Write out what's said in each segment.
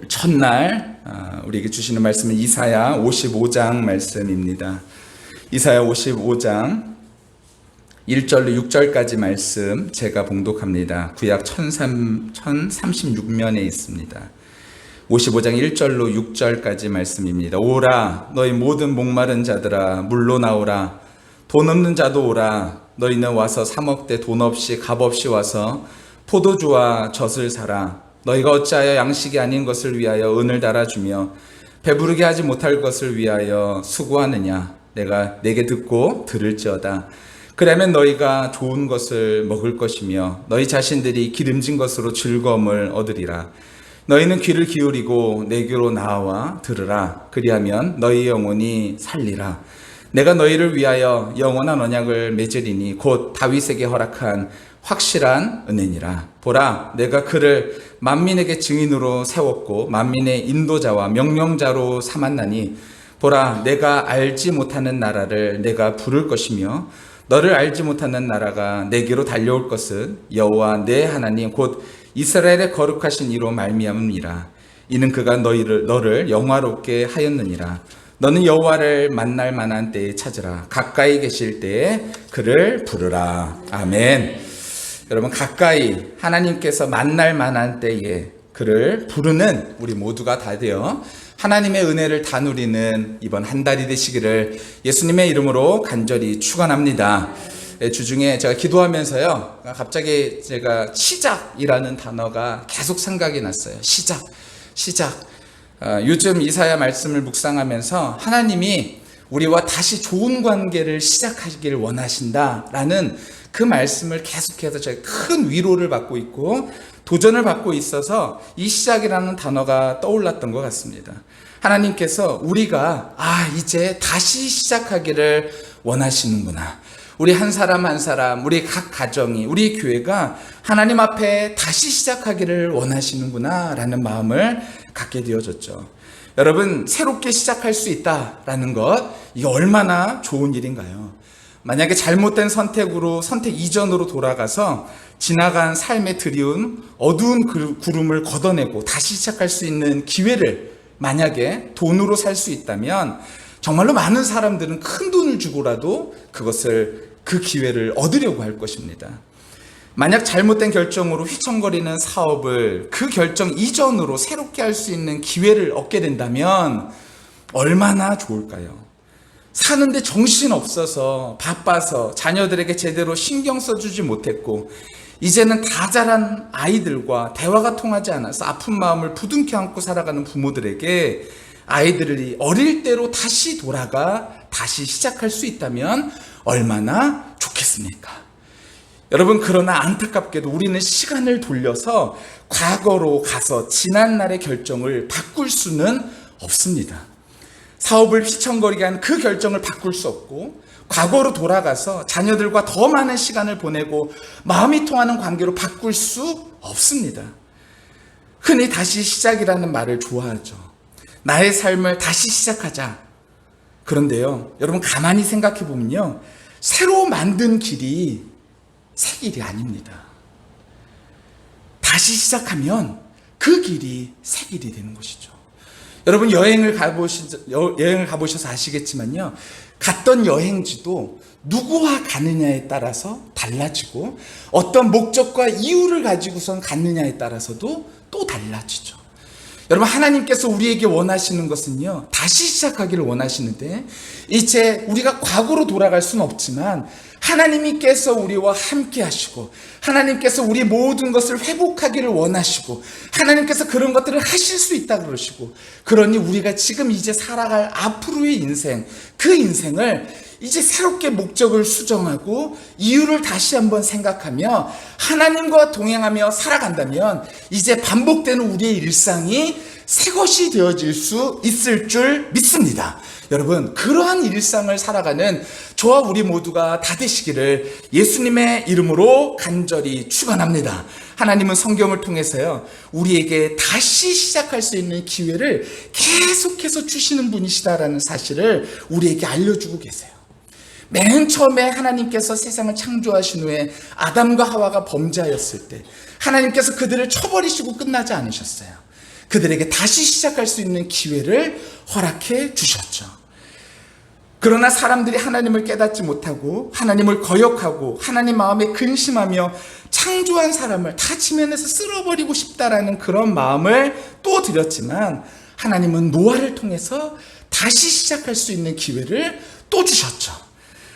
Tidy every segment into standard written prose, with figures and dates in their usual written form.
첫날 우리에게 주시는 말씀은 이사야 55장 말씀입니다. 이사야 55장 1절로 6절까지 말씀 제가 봉독합니다. 구약 1036면에 있습니다. 55장 1절로 6절까지 말씀입니다. 오라 너희 모든 목마른 자들아 물로 나오라 돈 없는 자도 오라 너희는 와서 사 먹되 돈 없이 값 없이 와서 포도주와 젖을 사라 너희가 어찌하여 양식이 아닌 것을 위하여 은을 달아주며 배부르게 하지 못할 것을 위하여 수고하느냐 내가 내게 듣고 들을지어다 그러면 너희가 좋은 것을 먹을 것이며 너희 자신들이 기름진 것으로 즐거움을 얻으리라 너희는 귀를 기울이고 내게로 나와 들으라 그리하면 너희 영혼이 살리라 내가 너희를 위하여 영원한 언약을 맺으리니 곧 다윗에게 허락한 확실한 은혜니라. 보라, 내가 그를 만민에게 증인으로 세웠고 만민의 인도자와 명령자로 삼았나니 보라, 내가 알지 못하는 나라를 내가 부를 것이며 너를 알지 못하는 나라가 내게로 달려올 것은 여호와 내 하나님 곧 이스라엘의 거룩하신 이로 말미암음이라. 이는 그가 너를 영화롭게 하였느니라. 너는 여호와를 만날 만한 때에 찾으라. 가까이 계실 때에 그를 부르라. 아멘. 여러분 가까이 하나님께서 만날 만한 때에 그를 부르는 우리 모두가 다 되어 하나님의 은혜를 다 누리는 이번 한 달이 되시기를 예수님의 이름으로 간절히 축원합니다. 주중에 제가 기도하면서요 갑자기 제가 시작이라는 단어가 계속 생각이 났어요. 시작. 요즘 이사야 말씀을 묵상하면서 하나님이 우리와 다시 좋은 관계를 시작하기를 원하신다라는 그 말씀을 계속해서 제가 큰 위로를 받고 있고 도전을 받고 있어서 이 시작이라는 단어가 떠올랐던 것 같습니다. 하나님께서 우리가 이제 다시 시작하기를 원하시는구나. 우리 한 사람 한 사람, 우리 각 가정이, 우리 교회가 하나님 앞에 다시 시작하기를 원하시는구나 라는 마음을 갖게 되어졌죠. 여러분, 새롭게 시작할 수 있다라는 것, 이게 얼마나 좋은 일인가요? 만약에 잘못된 선택 이전으로 돌아가서 지나간 삶에 드리운 어두운 구름을 걷어내고 다시 시작할 수 있는 기회를 만약에 돈으로 살 수 있다면 정말로 많은 사람들은 큰 돈을 주고라도 그 기회를 얻으려고 할 것입니다. 만약 잘못된 결정으로 휘청거리는 사업을 그 결정 이전으로 새롭게 할 수 있는 기회를 얻게 된다면 얼마나 좋을까요? 사는데 정신없어서 바빠서 자녀들에게 제대로 신경 써주지 못했고 이제는 다 자란 아이들과 대화가 통하지 않아서 아픈 마음을 부둥켜 안고 살아가는 부모들에게 아이들이 어릴 때로 다시 돌아가 다시 시작할 수 있다면 얼마나 좋겠습니까? 여러분, 그러나 안타깝게도 우리는 시간을 돌려서 과거로 가서 지난날의 결정을 바꿀 수는 없습니다. 사업을 휘청거리게 한 그 결정을 바꿀 수 없고 과거로 돌아가서 자녀들과 더 많은 시간을 보내고 마음이 통하는 관계로 바꿀 수 없습니다. 흔히 다시 시작이라는 말을 좋아하죠. 나의 삶을 다시 시작하자. 그런데요, 여러분 가만히 생각해 보면요, 새로 만든 길이 새 길이 아닙니다. 다시 시작하면 그 길이 새 길이 되는 것이죠. 여러분 여행을 가보셔서 아시겠지만요, 갔던 여행지도 누구와 가느냐에 따라서 달라지고 어떤 목적과 이유를 가지고선 갔느냐에 따라서도 또 달라지죠. 여러분 하나님께서 우리에게 원하시는 것은요, 다시 시작하기를 원하시는데 이제 우리가 과거로 돌아갈 수는 없지만 하나님께서 우리와 함께 하시고 하나님께서 우리 모든 것을 회복하기를 원하시고 하나님께서 그런 것들을 하실 수 있다 그러시고, 그러니 우리가 지금 이제 살아갈 앞으로의 인생, 그 인생을 이제 새롭게 목적을 수정하고 이유를 다시 한번 생각하며 하나님과 동행하며 살아간다면 이제 반복되는 우리의 일상이 새것이 되어질 수 있을 줄 믿습니다. 여러분, 그러한 일상을 살아가는 저와 우리 모두가 다 되시기를 예수님의 이름으로 간절히 축원합니다. 하나님은 성경을 통해서요, 우리에게 다시 시작할 수 있는 기회를 계속해서 주시는 분이시다라는 사실을 우리에게 알려주고 계세요. 맨 처음에 하나님께서 세상을 창조하신 후에 아담과 하와가 범죄하였을 때 하나님께서 그들을 쳐버리시고 끝나지 않으셨어요. 그들에게 다시 시작할 수 있는 기회를 허락해 주셨죠. 그러나 사람들이 하나님을 깨닫지 못하고 하나님을 거역하고 하나님 마음에 근심하며 창조한 사람을 다 지면에서 쓸어버리고 싶다라는 그런 마음을 또 드렸지만, 하나님은 노아를 통해서 다시 시작할 수 있는 기회를 또 주셨죠.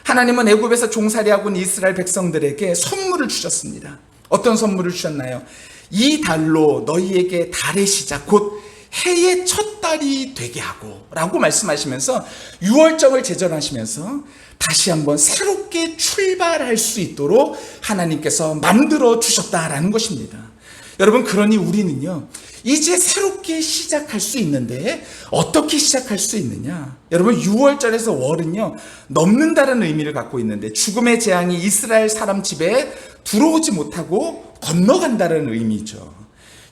하나님은 애굽에서 종살이하고 있는 이스라엘 백성들에게 선물을 주셨습니다. 어떤 선물을 주셨나요? 이 달로 너희에게 달의 시작 곧 해의 첫 달이 되게 하고 라고 말씀하시면서 유월절을 제정하시면서 다시 한번 새롭게 출발할 수 있도록 하나님께서 만들어 주셨다라는 것입니다. 여러분, 그러니 우리는요, 이제 새롭게 시작할 수 있는데 어떻게 시작할 수 있느냐? 여러분, 6월절에서 월은요, 넘는다는 의미를 갖고 있는데 죽음의 재앙이 이스라엘 사람 집에 들어오지 못하고 건너간다는 의미죠.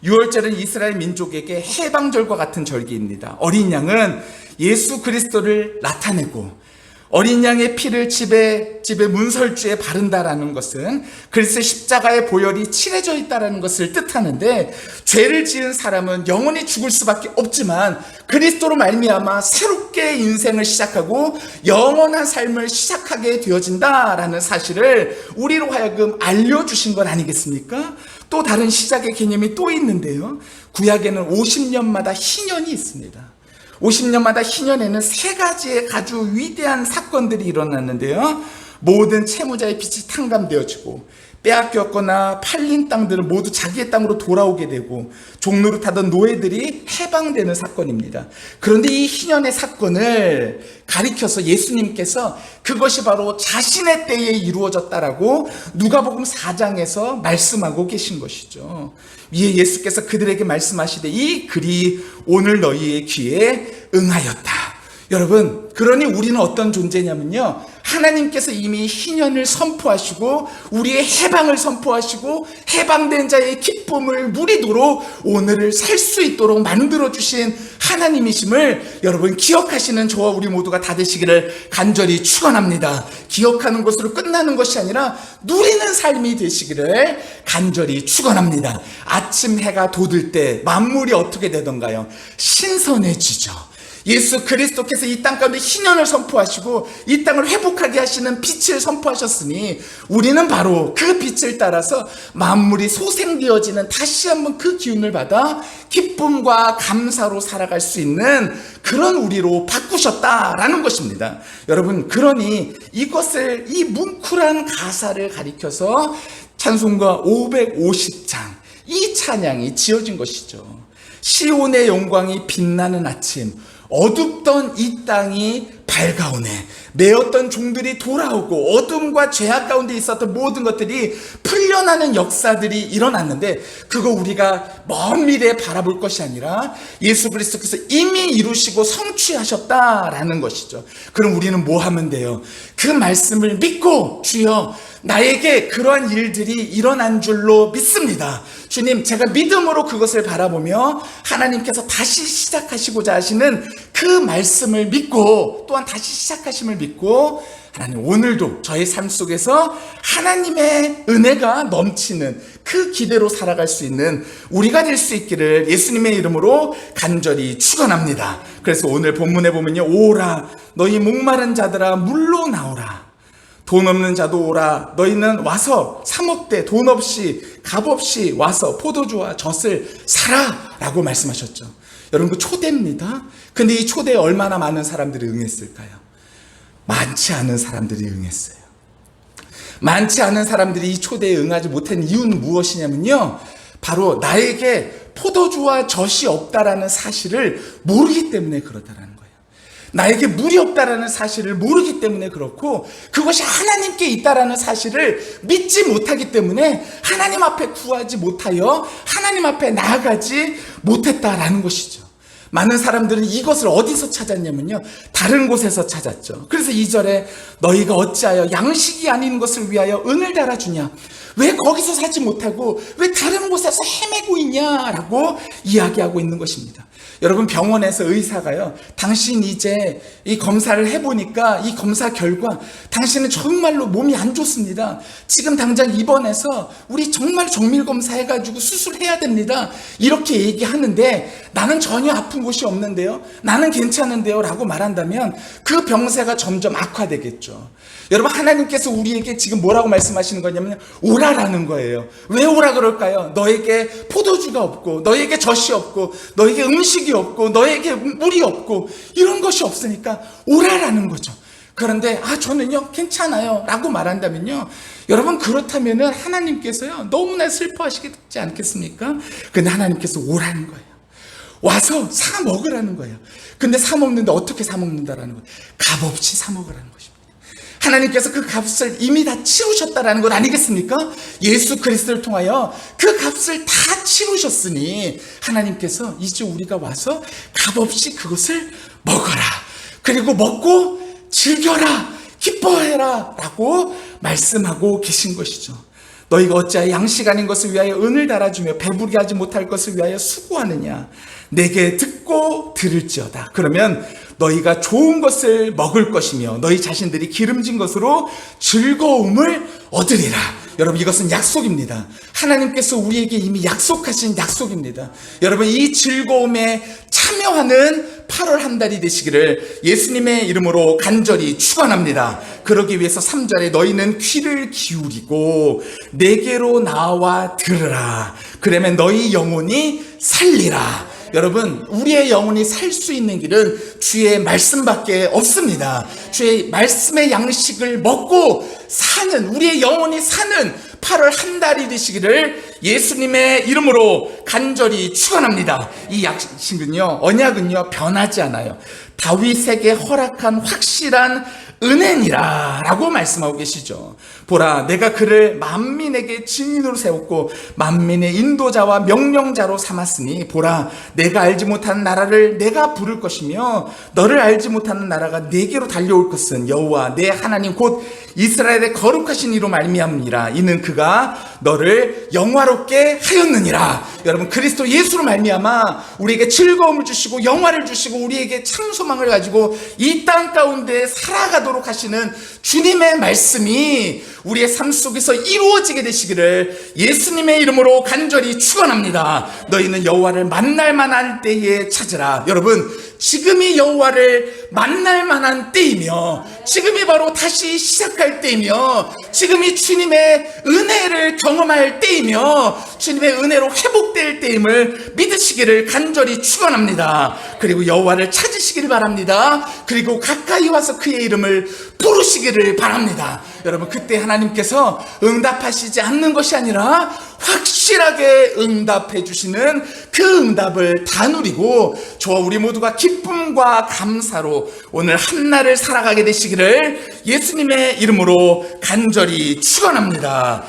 6월절은 이스라엘 민족에게 해방절과 같은 절기입니다. 어린 양은 예수 그리스도를 나타내고 어린 양의 피를 집의 문설주에 바른다라는 것은 그리스도의 십자가의 보혈이 칠해져 있다는 것을 뜻하는데, 죄를 지은 사람은 영원히 죽을 수밖에 없지만 그리스도로 말미암아 새롭게 인생을 시작하고 영원한 삶을 시작하게 되어진다라는 사실을 우리로 하여금 알려주신 것 아니겠습니까? 또 다른 시작의 개념이 또 있는데요, 구약에는 50년마다 희년이 있습니다. 50년마다 희년에는 세 가지의 아주 위대한 사건들이 일어났는데요, 모든 채무자의 빚이 탕감되어지고 빼앗겼거나 팔린 땅들은 모두 자기의 땅으로 돌아오게 되고 종노릇하던 노예들이 해방되는 사건입니다. 그런데 이 희년의 사건을 가리켜서 예수님께서 그것이 바로 자신의 때에 이루어졌다라고 누가복음 4장에서 말씀하고 계신 것이죠. 위에 예수께서 그들에게 말씀하시되 이 글이 오늘 너희의 귀에 응하였다. 여러분, 그러니 우리는 어떤 존재냐면요, 하나님께서 이미 희년을 선포하시고 우리의 해방을 선포하시고 해방된 자의 기쁨을 누리도록 오늘을 살 수 있도록 만들어주신 하나님이심을 여러분 기억하시는 저와 우리 모두가 다 되시기를 간절히 축원합니다. 기억하는 것으로 끝나는 것이 아니라 누리는 삶이 되시기를 간절히 축원합니다. 아침 해가 돋을 때 만물이 어떻게 되던가요? 신선해지죠. 예수 그리스도께서 이 땅 가운데 희년을 선포하시고 이 땅을 회복하게 하시는 빛을 선포하셨으니 우리는 바로 그 빛을 따라서 만물이 소생되어지는 다시 한번 그 기운을 받아 기쁨과 감사로 살아갈 수 있는 그런 우리로 바꾸셨다라는 것입니다. 여러분, 그러니 이것을, 이 뭉클한 가사를 가리켜서 찬송가 550장 이 찬양이 지어진 것이죠. 시온의 영광이 빛나는 아침, 어둡던 이 땅이 밝아오네. 매었던 종들이 돌아오고 어둠과 죄악 가운데 있었던 모든 것들이 풀려나는 역사들이 일어났는데, 그거 우리가 먼 미래에 바라볼 것이 아니라 예수 그리스도께서 이미 이루시고 성취하셨다라는 것이죠. 그럼 우리는 뭐 하면 돼요? 그 말씀을 믿고, 주여 나에게 그러한 일들이 일어난 줄로 믿습니다. 주님, 제가 믿음으로 그것을 바라보며 하나님께서 다시 시작하시고자 하시는 그 말씀을 믿고, 또한 다시 시작하심을 믿고, 하나님 오늘도 저의 삶 속에서 하나님의 은혜가 넘치는 그 기대로 살아갈 수 있는 우리가 될 수 있기를 예수님의 이름으로 간절히 축원합니다. 그래서 오늘 본문에 보면요, 오라 너희 목마른 자들아 물로 나오라. 돈 없는 자도 오라. 너희는 와서 사 먹되 돈 없이 값 없이 와서 포도주와 젖을 사라 라고 말씀하셨죠. 여러분, 그 초대입니다. 근데 이 초대에 얼마나 많은 사람들이 응했을까요? 많지 않은 사람들이 응했어요. 많지 않은 사람들이 이 초대에 응하지 못한 이유는 무엇이냐면요, 바로 나에게 포도주와 젖이 없다라는 사실을 모르기 때문에 그렇다라는 거예요. 나에게 물이 없다라는 사실을 모르기 때문에 그렇고, 그것이 하나님께 있다라는 사실을 믿지 못하기 때문에 하나님 앞에 구하지 못하여 하나님 앞에 나아가지 못했다라는 것이죠. 많은 사람들은 이것을 어디서 찾았냐면요, 다른 곳에서 찾았죠. 그래서 2절에 너희가 어찌하여 양식이 아닌 것을 위하여 은을 달아주냐, 왜 거기서 사지 못하고 왜 다른 곳에서 헤매고 있냐라고 이야기하고 있는 것입니다. 여러분, 병원에서 의사가요, 당신 이제 이 검사를 해보니까 이 검사 결과 당신은 정말로 몸이 안 좋습니다. 지금 당장 입원해서 우리 정말 정밀 검사해가지고 수술해야 됩니다. 이렇게 얘기하는데 나는 전혀 아픈 곳이 없는데요, 나는 괜찮은데요 라고 말한다면 그 병세가 점점 악화되겠죠. 여러분, 하나님께서 우리에게 지금 뭐라고 말씀하시는 거냐면 오라라는 거예요. 왜 오라 그럴까요? 너에게 포도주가 없고, 너에게 젖이 없고, 너에게 음식이 없고, 너에게 물이 없고, 이런 것이 없으니까 오라라는 거죠. 그런데 저는요 괜찮아요 라고 말한다면요, 여러분, 그렇다면은 하나님께서요 너무나 슬퍼하시겠지 않겠습니까? 근데 하나님께서 오라는 거예요. 와서 사 먹으라는 거예요. 근데 사 먹는데 어떻게 사 먹는다라는 거예요? 값없이 사 먹으라는 것입니다. 하나님께서 그 값을 이미 다 치르셨다라는 것 아니겠습니까? 예수 그리스도를 통하여 그 값을 다 치르셨으니 하나님께서 이제 우리가 와서 값없이 그것을 먹어라, 그리고 먹고 즐겨라, 기뻐해라 라고 말씀하고 계신 것이죠. 너희가 어찌하여 양식 아닌 것을 위하여 은을 달아주며 배부르게 하지 못할 것을 위하여 수고하느냐. 내게 듣고 들을지어다. 그러면 너희가 좋은 것을 먹을 것이며 너희 자신들이 기름진 것으로 즐거움을 얻으리라. 여러분, 이것은 약속입니다. 하나님께서 우리에게 이미 약속하신 약속입니다. 여러분, 이 즐거움에 참여하는 8월 한 달이 되시기를 예수님의 이름으로 간절히 축원합니다. 그러기 위해서 3절에 너희는 귀를 기울이고 내게로 나와 들으라. 그러면 너희 영혼이 살리라. 여러분, 우리의 영혼이 살 수 있는 길은 주의 말씀밖에 없습니다. 주의 말씀의 양식을 먹고 사는, 우리의 영혼이 사는 8월 한 달이 되시기를 예수님의 이름으로 간절히 축원합니다. 이 약식은요, 언약은요 변하지 않아요. 다윗에게 허락한 확실한 은혜니라 라고 말씀하고 계시죠. 보라, 내가 그를 만민에게 증인으로 세웠고 만민의 인도자와 명령자로 삼았으니 보라, 내가 알지 못하는 나라를 내가 부를 것이며 너를 알지 못하는 나라가 내게로 달려올 것은 여호와 내 하나님 곧 이스라엘의 거룩하신 이로 말미암으니라. 이는 그가 너를 영화롭게 하였느니라. 여러분, 그리스도 예수로 말미암아 우리에게 즐거움을 주시고 영화를 주시고 우리에게 참 소망을 가지고 이 땅 가운데 살아가도록 하시는 주님의 말씀이 우리의 삶 속에서 이루어지게 되시기를 예수님의 이름으로 간절히 축원합니다. 너희는 여호와를 만날 만한 때에 찾으라. 여러분, 지금이 여호와를 만날 만한 때이며 지금이 바로 다시 시작할 때이며 지금이 주님의 은혜를 경험할 때이며 주님의 은혜로 회복될 때임을 믿으시기를 간절히 축원합니다. 그리고 여호와를 찾으시기를 바랍니다. 그리고 가까이 와서 그의 이름을 부르시기를 바랍니다. 여러분, 그때 하나님께서 응답하시지 않는 것이 아니라 확실하게 응답해 주시는 그 응답을 다 누리고 저와 우리 모두가 기쁨과 감사로 오늘 한날을 살아가게 되시기를 예수님의 이름으로 간절히 축원합니다.